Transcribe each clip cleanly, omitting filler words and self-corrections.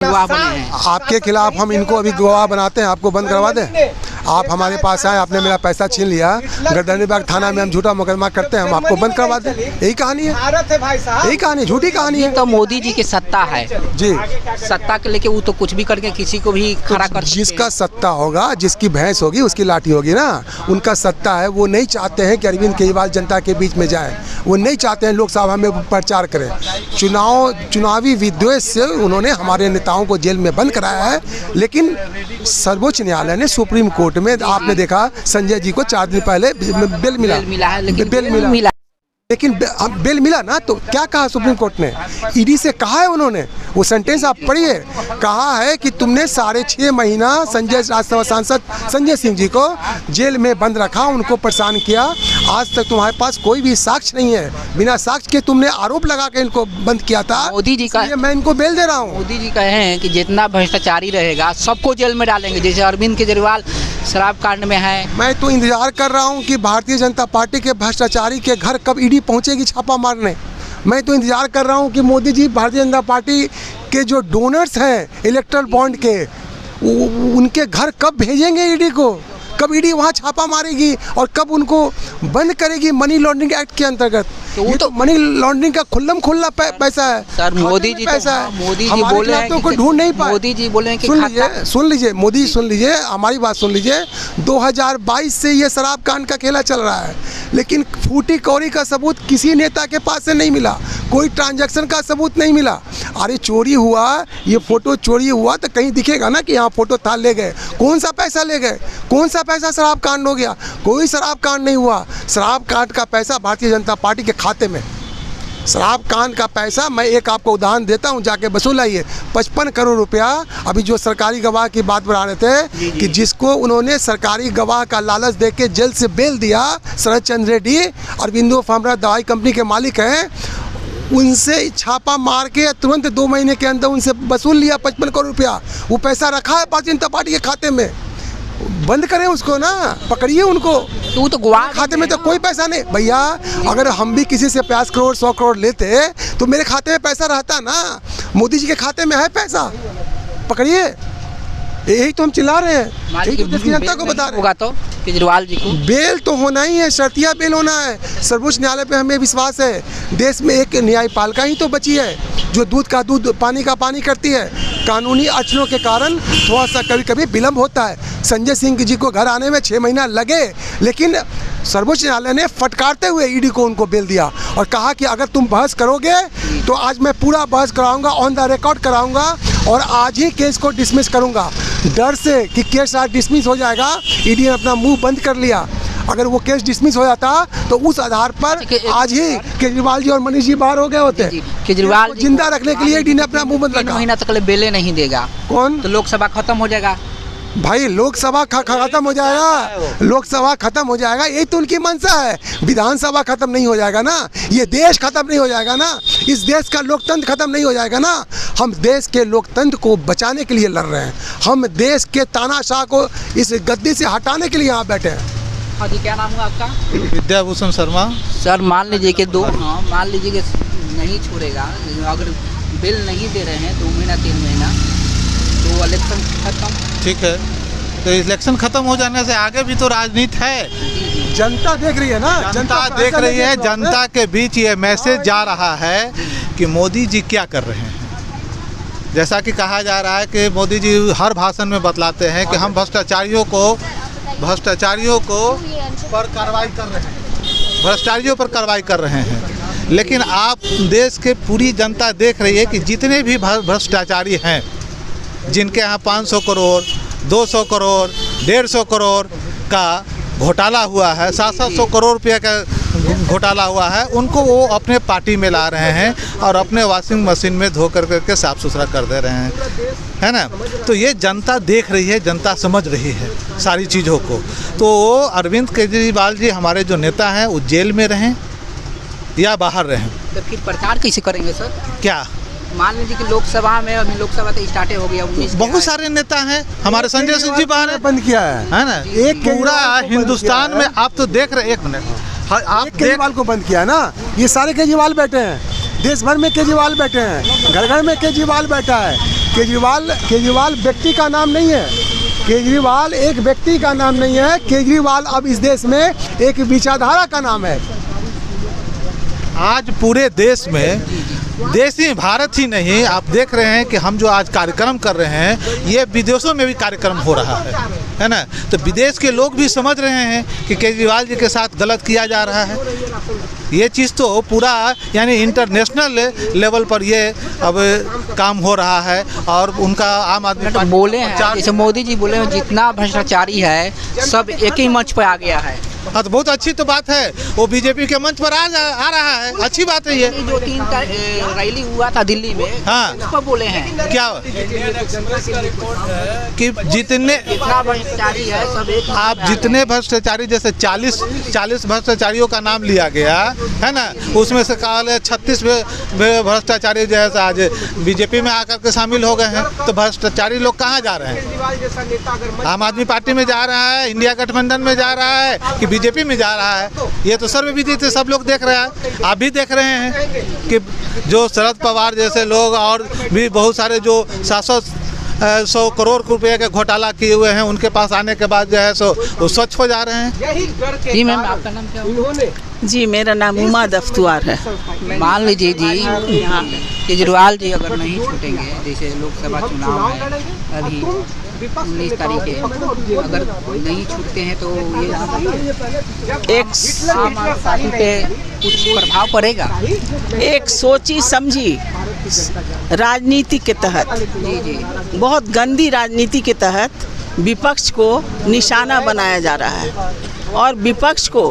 गवाह बने हैं। आपके खिलाफ हम इनको अभी गवाह बनाते हैं, आपको बंद करवा दें। आप हमारे पास आए, आपने मेरा पैसा छीन लिया, गर्दनीबाग थाना में हम झूठा मुकदमा करते हैं, हम आपको बंद करवा दें। यही कहानी है, यही कहानी, झूठी कहानी है। तो मोदी जी की सत्ता है जी, सत्ता के लेके वो तो कुछ भी करके किसी को भी खड़ा कर सकते हैं। जिसका सत्ता होगा, जिसकी भैंस होगी उसकी लाठी होगी ना। उनका सत्ता है, वो नहीं चाहते हैं कि अरविंद केजरीवाल जनता के बीच में जाए, वो नहीं चाहते हैं लोकसभा में प्रचार करें। चुनावी विद्वेष से उन्होंने हमारे नेताओं को जेल में बंद कराया है। लेकिन सर्वोच्च न्यायालय ने, सुप्रीम कोर्ट में आपने देखा, संजय जी को 4 दिन पहले बेल मिला है, लेकिन लेकिन बेल मिला ना, तो क्या कहा सुप्रीम कोर्ट ने? ईडी से कहा है उन्होंने, वो सेंटेंस आप पढ़िए, कहा है कि तुमने 6.5 महीना राज्यसभा सांसद संजय सिंह जी को जेल में बंद रखा, उनको परेशान किया। आज तक तुम्हारे पास कोई भी साक्ष्य नहीं है, बिना साक्ष्य के तुमने आरोप लगा के इनको बंद किया था। मोदी जी का, मैं इनको बेल दे रहा हूँ। मोदी जी कहे हैं कि जितना भ्रष्टाचारी रहेगा सबको जेल में डालेंगे, जैसे अरविंद केजरीवाल शराब कांड में है। मैं तो इंतजार कर रहा हूँ कि भारतीय जनता पार्टी के भ्रष्टाचारी के घर कब ईडी पहुँचेगी छापा मारने। मैं तो इंतजार कर रहा हूँ कि मोदी जी भारतीय जनता पार्टी के जो डोनर्स हैं इलेक्ट्रल बॉन्ड के, उनके घर कब भेजेंगे ईडी को, कब ईडी वहाँ छापा मारेगी और कब उनको बंद करेगी मनी लॉन्ड्रिंग एक्ट के अंतर्गत। तो वो तो मनी लॉन्ड्रिंग का खुल्लम खुल्ला पैसा है सर। मोदी जी पैसा है, मोदी जी बोले हैं कि ढूंढ नहीं पाए। मोदी जी बोले हैं कि सुन लीजिए मोदी, सुन लीजिए हमारी बात, सुन लीजिए। 2022 से ये शराब कांड का खेला चल रहा है, लेकिन फूटी कौड़ी का सबूत किसी नेता के पास से नहीं मिला, कोई ट्रांजैक्शन का सबूत नहीं मिला। अरे चोरी हुआ, ये फोटो चोरी हुआ तो कहीं दिखेगा ना कि यहाँ फोटो था, ले गए। कौन सा पैसा ले गए? कौन सा पैसा शराब कांड हो गया? कोई शराब कांड नहीं हुआ। शराब कांड का पैसा भारतीय जनता पार्टी के खाते में, शराब कांड का पैसा, मैं एक आपको उदाहरण देता हूं, जाके वसूल आइए। 55 करोड़ रुपया, अभी जो सरकारी गवाह की बात बढ़ा रहे थे कि जिसको उन्होंने सरकारी गवाह का लालच दे के जेल से बेल दिया, शरद चंद्र रेड्डी, अरविंदो फार्मा दवाई कंपनी के मालिक हैं, उनसे छापा मार के तुरंत 2 महीने के अंदर उनसे वसूल लिया 55 करोड़ रुपया। वो पैसा रखा है भारतीय जनता पार्टी के खाते में। बंद करें उसको ना, पकड़िए उनको। तो वो तो गवाह खाते में तो कोई पैसा नहीं भैया। अगर हम भी किसी से 50 करोड़ 100 करोड़ लेते तो मेरे खाते में पैसा रहता ना। मोदी जी के खाते में है पैसा, पकड़िए। यही तो हम चिल्ला रहे हैं, यही तो देश की जनता को बता रहे हैं। होगा तो केजरीवाल जी को बेल तो होना ही है, शर्तिया बेल होना है। सर्वोच्च न्यायालय पे हमें विश्वास है। देश में एक न्यायपालिका ही तो बची है जो दूध का दूध पानी का पानी करती है। कानूनी अड़चनों के कारण थोड़ा सा कभी कभी विलम्ब होता है। संजय सिंह जी को घर आने में 6 महीना लगे, लेकिन सर्वोच्च न्यायालय ने फटकारते हुए ईडी को उनको बेल दिया और कहा कि अगर तुम बहस करोगे तो आज मैं पूरा बहस कराऊंगा, ऑन द रिकॉर्ड कराऊंगा और आज ही केस को डिसमिस करूंगा। डर से कि केस आज डिसमिस हो जाएगा, ईडी ने अपना मुंह बंद कर लिया। अगर वो केस डिसमिस हो जाता तो उस आधार पर आज ही केजरीवाल जी और मनीष जी बाहर हो गए होते। केजरीवाल जिंदा रखने के लिए ईडी ने अपना मुंह बंद रखा। 3 महीना तक बेले नहीं देगा। कौन? तो लोकसभा खत्म हो जाएगा भाई, लोकसभा खत्म हो जाएगा, लोकसभा खत्म हो जाएगा, यही तो उनकी मंशा है। विधानसभा खत्म नहीं हो जाएगा ना, ये देश खत्म नहीं हो जाएगा ना, इस देश का लोकतंत्र खत्म नहीं हो जाएगा ना। हम देश के लोकतंत्र को बचाने के लिए लड़ रहे हैं, हम देश के तानाशाह को इस गद्दी से हटाने के लिए यहाँ बैठे हैं। हाँ जी, क्या नाम है आपका? विद्याभूषण शर्मा। सर मान लीजिए कि मान लीजिए कि नहीं छोड़ेगा, अगर बिल नहीं दे रहे हैं 2 महीना 3 महीना, तो इलेक्शन खत्म। ठीक है, तो इलेक्शन खत्म हो जाने से आगे भी तो राजनीति है। जनता देख रही है ना, जनता देख रही है। जनता के बीच ये मैसेज जा रहा है कि मोदी जी क्या कर रहे हैं। जैसा कि कहा जा रहा है कि मोदी जी हर भाषण में बतलाते हैं कि हम भ्रष्टाचारियों को पर कार्रवाई कर रहे हैं, भ्रष्टाचारियों पर कार्रवाई कर रहे हैं। लेकिन आप देश के पूरी जनता देख रही है कि जितने भी भ्रष्टाचारी हैं, जिनके यहाँ 500 करोड़ 200 करोड़ 150 करोड़ का घोटाला हुआ है, 700 करोड़ रुपये का घोटाला हुआ है, उनको वो अपने पार्टी में ला रहे हैं और अपने वॉशिंग मशीन में धो करके साफ़ सुथरा कर दे रहे हैं, है ना। तो ये जनता देख रही है, जनता समझ रही है सारी चीज़ों को। तो अरविंद केजरीवाल जी हमारे जो नेता हैं वो जेल में रहें या बाहर रहें। तो फिर प्रचार कैसे करेंगे सर? क्या मान लीजिए कि लोकसभा में, अभी लोकसभा तो स्टार्ट हो गया, बहुत सारे नेता हैं हमारे। संजय सिंह जी बाहर बंद किया है ना। एक पूरा हिंदुस्तान में आप तो देख रहे, एक मिनट, आप केजरीवाल को बंद किया ना। ये सारे केजरीवाल बैठे हैं, देश भर में केजरीवाल बैठे हैं, घर घर में केजरीवाल बैठा है। केजरीवाल व्यक्ति का नाम नहीं है। केजरीवाल एक व्यक्ति का नाम नहीं है। केजरीवाल अब इस देश में एक विचारधारा का नाम है। आज पूरे देश में, देश ही भारत ही नहीं, आप देख रहे हैं कि हम जो आज कार्यक्रम कर रहे हैं ये विदेशों में भी कार्यक्रम हो रहा है ना। तो विदेश के लोग भी समझ रहे हैं कि केजरीवाल जी के साथ गलत किया जा रहा है। ये चीज़ तो पूरा यानी इंटरनेशनल लेवल पर ये अब काम हो रहा है। और उनका आम आदमी तो बोले हैं, जैसे मोदी जी बोले हैं, जितना भ्रष्टाचारी है सब एक ही मंच पर आ गया है। हाँ, तो बहुत अच्छी तो बात है, वो बीजेपी के मंच पर आ रहा है, अच्छी बात है ये। जो 3 रैली हुआ था दिल्ली में, हाँ, उस पर बोले हैं क्या कि जितने भ्रष्टाचारी है सब एक, आप जितने भ्रष्टाचारी, जैसे 40 भ्रष्टाचारियों का नाम लिया गया है ना, उसमें से कहा 36 भ्रष्टाचारी जो है आज बीजेपी में आकर के शामिल हो गए हैं। तो भ्रष्टाचारी लोग कहाँ जा रहे हैं? आम आदमी पार्टी में जा रहा है, इंडिया गठबंधन में जा रहा है कि बीजेपी में जा रहा है? ये तो सर्वविदित सब लोग देख रहे हैं। आप भी देख रहे हैं कि जो शरद पवार जैसे लोग और भी बहुत सारे जो 700 करोड़ रुपए के घोटाला किए हुए हैं, उनके पास आने के बाद जो है सो वो स्वच्छ हो जा रहे हैं। जी मैम, आपका नाम क्या है? जी, मेरा नाम उमा दफ्तुआर है। मान लीजिए जी, केजरीवाल जी अगर नहीं छूटेंगे, जैसे लोकसभा चुनाव है अभी 19 तारीख है, अगर नहीं छूटते हैं तो ये आम आदमी पार्टी पे कुछ प्रभाव पड़ेगा? एक सोची समझी राजनीति के तहत, जी, बहुत गंदी राजनीति के तहत विपक्ष को निशाना बनाया जा रहा है। और विपक्ष को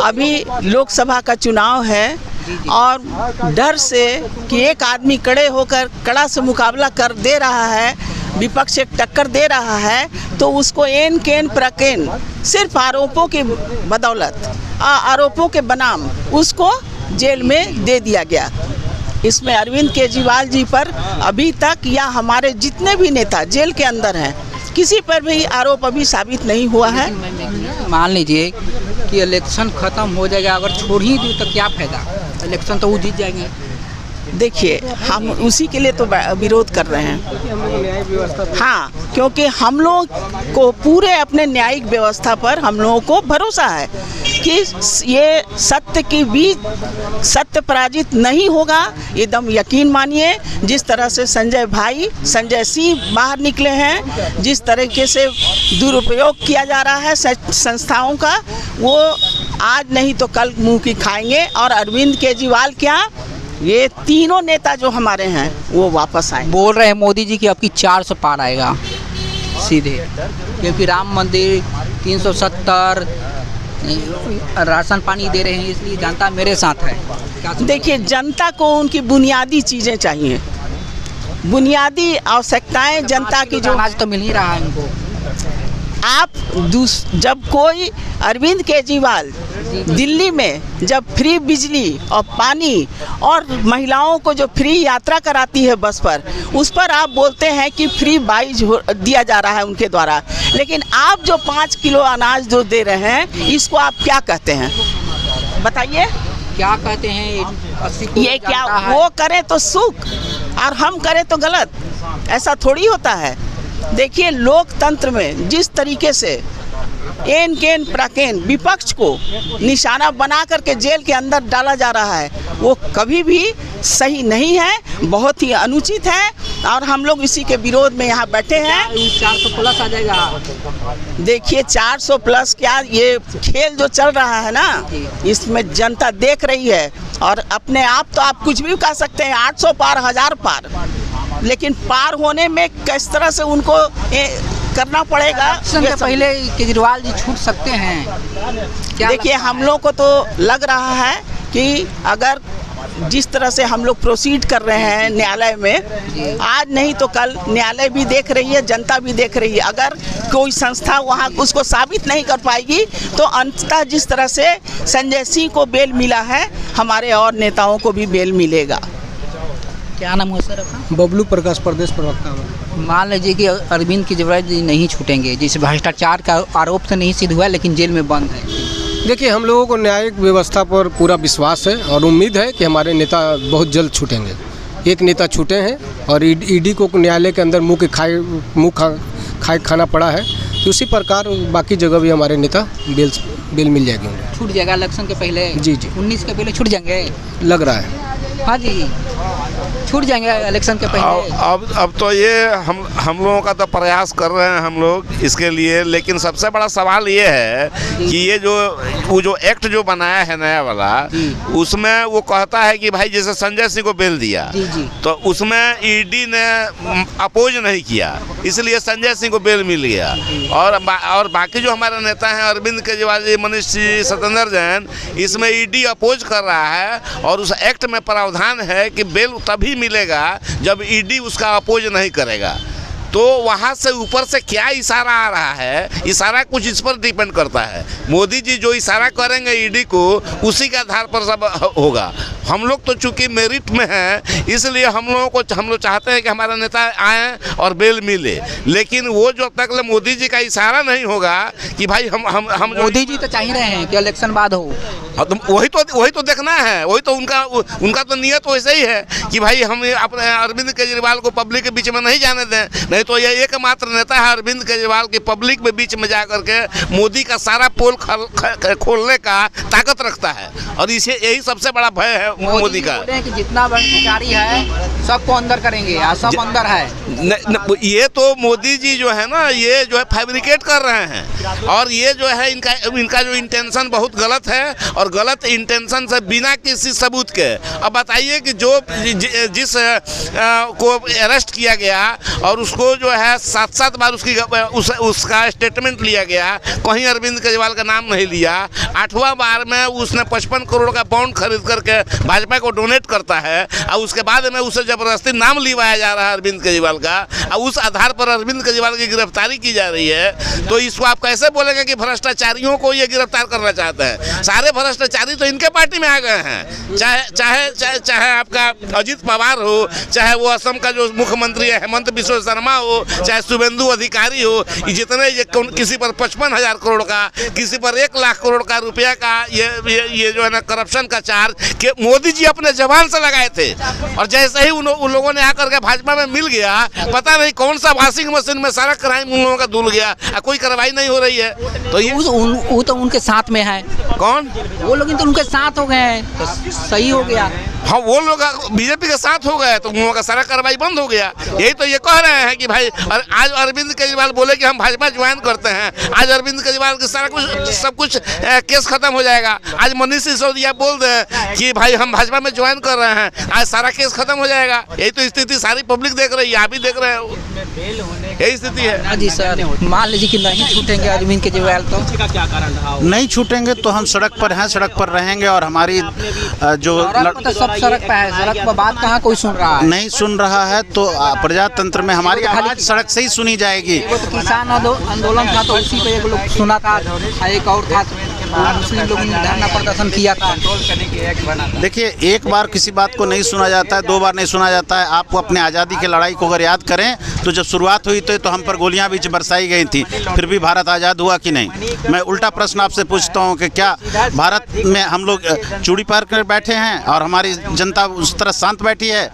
अभी लोकसभा का चुनाव है और डर से कि एक आदमी खड़े होकर कड़ा से मुकाबला कर दे रहा है, विपक्ष एक टक्कर दे रहा है, तो उसको एन केन प्रकेन सिर्फ आरोपों की बदौलत, आरोपों के बनाम उसको जेल में दे दिया गया। इसमें अरविंद केजरीवाल जी पर अभी तक या हमारे जितने भी नेता जेल के अंदर हैं, किसी पर भी आरोप अभी साबित नहीं हुआ है। मान लीजिए कि इलेक्शन खत्म हो जाएगा, अगर छोड़ ही दूँ तो क्या फायदा? इलेक्शन तो वो जीत जाएंगे। देखिए, हम उसी के लिए तो विरोध कर रहे हैं। हाँ, क्योंकि हम लोग को पूरे अपने न्यायिक व्यवस्था पर हम लोगों को भरोसा है कि ये सत्य की बीच सत्य पराजित नहीं होगा। एकदम यकीन मानिए, जिस तरह से संजय सिंह बाहर निकले हैं, जिस तरीके से दुरुपयोग किया जा रहा है संस्थाओं का, वो आज नहीं तो कल मुंह की खाएंगे। और अरविंद केजरीवाल क्या, ये तीनों नेता जो हमारे हैं वो वापस आए। बोल रहे हैं मोदी जी की आपकी 400 पार आएगा सीधे, क्योंकि राम मंदिर 370 राशन पानी दे रहे हैं, इसलिए जनता मेरे साथ है। देखिए, जनता को उनकी बुनियादी चीज़ें चाहिए, बुनियादी आवश्यकताएं जनता की जो अनाज तो मिल ही रहा है उनको। आप जब कोई अरविंद केजरीवाल दिल्ली में जब फ्री बिजली और पानी और महिलाओं को जो फ्री यात्रा कराती है बस पर, उस पर आप बोलते हैं कि फ्री बाइज दिया जा रहा है उनके द्वारा, लेकिन आप जो 5 किलो अनाज जो दे रहे हैं, इसको आप क्या कहते हैं? बताइए, क्या कहते हैं? 80 ये क्या वो करें तो सुख और हम करें तो गलत? ऐसा थोड़ी होता है। देखिए, लोकतंत्र में जिस तरीके से एन केन प्रकेन विपक्ष को निशाना बना करके जेल के अंदर डाला जा रहा है, वो कभी भी सही नहीं है, बहुत ही अनुचित है। और हम लोग इसी के विरोध में यहाँ बैठे हैं। 400 प्लस आ जाएगा। देखिए, 400 प्लस क्या, ये खेल जो चल रहा है ना, इसमें जनता देख रही है। और अपने आप तो आप कुछ भी कह सकते हैं, 800 पार, 1000 पार, लेकिन पार होने में किस तरह से उनको करना पड़ेगा। पहले केजरीवाल जी छूट सकते हैं? देखिए, हम लोग को तो लग रहा है कि अगर जिस तरह से हम लोग प्रोसीड कर रहे हैं न्यायालय में, आज नहीं तो कल न्यायालय भी देख रही है, जनता भी देख रही है। अगर कोई संस्था वहाँ उसको साबित नहीं कर पाएगी, तो अंततः जिस तरह से संजय सिंह को बेल मिला है, हमारे और नेताओं को भी बेल मिलेगा। क्या नाम है सर आपका? बबलू प्रकाश, प्रदेश प्रवक्ता। मान लीजिए कि अरविंद केजरीवाल जी नहीं छूटेंगे, जिस भ्रष्टाचार का आरोप तो नहीं सिद्ध हुआ लेकिन जेल में बंद है। देखिए, हम लोगों को न्यायिक व्यवस्था पर पूरा विश्वास है और उम्मीद है कि हमारे नेता बहुत जल्द छूटेंगे, एक नेता छूटे हैं और ईडी को न्यायालय के अंदर खाना पड़ा है। तो उसी प्रकार बाकी जगह भी हमारे नेता बेल मिल जाएगी उन्हें। छूट जाएगा इलेक्शन के पहले? जी जी, 19 के पहले छूट जाएंगे लग रहा है। हाँ जी, छूट जाएंगे इलेक्शन के पहले। अब तो ये हम लोगों का तो प्रयास कर रहे हैं हम लोग इसके लिए, लेकिन सबसे बड़ा सवाल ये है कि ये जो एक्ट जो बनाया है नया वाला, उसमें वो कहता है कि भाई जैसे संजय सिंह को बेल दिया तो उसमें ईडी ने अपोज नहीं किया, इसलिए संजय सिंह को बेल मिल गया। और बाकी जो हमारे नेता हैं अरविंद केजरीवाल जी, मनीष जी, सत्येंद्र जैन, इसमें ईडी अपोज कर रहा है और उस एक्ट में प्रावधान है कि बेल तभी मिलेगा जब ईडी उसका अपोज नहीं करेगा। तो वहाँ से ऊपर से क्या इशारा आ रहा है, इशारा कुछ इस पर डिपेंड करता है। मोदी जी जो इशारा करेंगे ईडी को, उसी के आधार पर सब होगा। हम लोग तो चूंकि मेरिट में हैं, इसलिए हम लोग चाहते हैं कि हमारा नेता आए और बेल मिले, लेकिन वो जो तक मोदी जी का इशारा नहीं होगा कि भाई हम मोदी जी तो चाह रहे हैं कि इलेक्शन बाद हो, तो वही तो देखना है। वही तो उनका तो नियत वैसे ही है कि भाई हम अपने अरविंद केजरीवाल को पब्लिक के बीच में नहीं जाने दें, नहीं तो ये एकमात्र नेता है अरविंद केजरीवाल की पब्लिक में बीच में जाकर के मोदी का सारा पोल खोलने का ताकत रखता है, और इसे यही सबसे बड़ा भय है मोदी का। कि जितना भ्रष्टाचारी है सबको अंदर करेंगे, सब अंदर है। ये तो मोदी जी जो है ना, ये जो है फैब्रिकेट कर रहे हैं, और ये जो है इनका जो इंटेंशन बहुत गलत है, और गलत इंटेंशन से बिना किसी सबूत के। अब बताइए कि जिस को अरेस्ट किया गया और उसको जो है 7 बार उसका स्टेटमेंट लिया गया, कहीं अरविंद केजरीवाल का नाम नहीं लिया। 8वां बार में उसने 55 करोड़ का बॉन्ड खरीद करके भाजपा को डोनेट करता है, और उसके बाद में उसे जबरदस्ती नाम लिवाया जा रहा है अरविंद केजरीवाल का, और उस आधार पर अरविंद केजरीवाल की गिरफ्तारी की जा रही है। तो इसको आप कैसे बोलेंगे कि भ्रष्टाचारियों को ये गिरफ्तार करना चाहते हैं? सारे भ्रष्टाचारी तो इनके पार्टी में आ गए हैं। चाहे आपका अजीत पवार हो, चाहे वो असम का जो मुख्यमंत्री है हेमंत बिश्व शर्मा हो, चाहे शुभेंदु अधिकारी हो, जितने किसी पर 55,000 करोड़ का, किसी पर 1 लाख करोड़ का रुपया का ये जो है ना करप्शन का चार्ज कि मोदी जी अपने जवान से लगाए थे, और जैसे ही उन लोगों ने आकर के भाजपा में मिल गया, पता नहीं कौन सा वॉशिंग मशीन में सारा क्राइम उन लोगों का धुल गया, कोई कार्रवाई नहीं हो रही है। तो ये वो तो उनके साथ में है। कौन? वो लोग तो उनके साथ हो गए हैं, तो सही हो गया। हाँ, वो लोग बीजेपी के साथ हो गए तो उन लोगों का सारा कार्रवाई बंद हो गया। यही तो ये कह रहे हैं कि भाई आज अरविंद केजरीवाल बोले कि हम भाजपा ज्वाइन करते हैं, आज अरविंद केजरीवाल के सारा कुछ सब कुछ केस खत्म हो जाएगा। आज मनीष सिसोदिया बोल दे कि भाई हम भाजपा में ज्वाइन कर रहे हैं, आज सारा केस खत्म हो जाएगा। यही तो स्थिति सारी पब्लिक देख रही है, आप भी देख रहे हो, यही स्थिति है। जी सर, मान लीजिए कि नहीं छूटेंगे अरविंद केजरीवाल, तो इसका क्या कारण रहा? नहीं छूटेंगे तो हम सड़क पर हैं, सड़क पर रहेंगे, और हमारी जो सड़क पे है, सड़क पर बात कहाँ कोई सुन रहा है? नहीं सुन रहा है तो प्रजातंत्र में हमारी आवाज सड़क से ही सुनी जाएगी। वो तो किसान आंदोलन था, तो उसी पे एक लोग सुना था, एक और था मुस्लिम लोगों ने धरना प्रदर्शन किया था। देखिए, एक बार किसी बात को नहीं सुना जाता है, 2 बार नहीं सुना जाता है। आपको अपने आज़ादी की लड़ाई को अगर याद करें तो जब शुरुआत हुई तो हम पर गोलियां भी बरसाई गई थी, फिर भी भारत आज़ाद हुआ कि नहीं? मैं उल्टा प्रश्न आपसे पूछता हूं कि क्या भारत में हम लोग चूड़ी पार कर बैठे हैं और हमारी जनता उस तरह शांत बैठी है?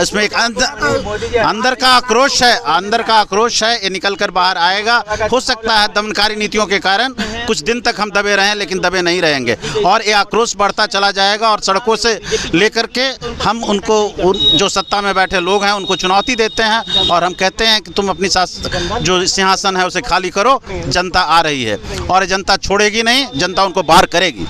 इसमें एक अंदर का आक्रोश है, ये निकल कर बाहर आएगा। हो सकता है दमनकारी नीतियों के कारण कुछ दिन तक हम दबे रहें, लेकिन दबे नहीं रहेंगे, और ये आक्रोश बढ़ता चला जाएगा। और सड़कों से लेकर के हम उनको, जो सत्ता में बैठे लोग हैं, उनको चुनौती देते हैं, और हम कहते हैं कि तुम अपनी जो सिंहासन है उसे खाली करो, जनता आ रही है, और जनता छोड़ेगी नहीं, जनता उनको बाहर करेगी।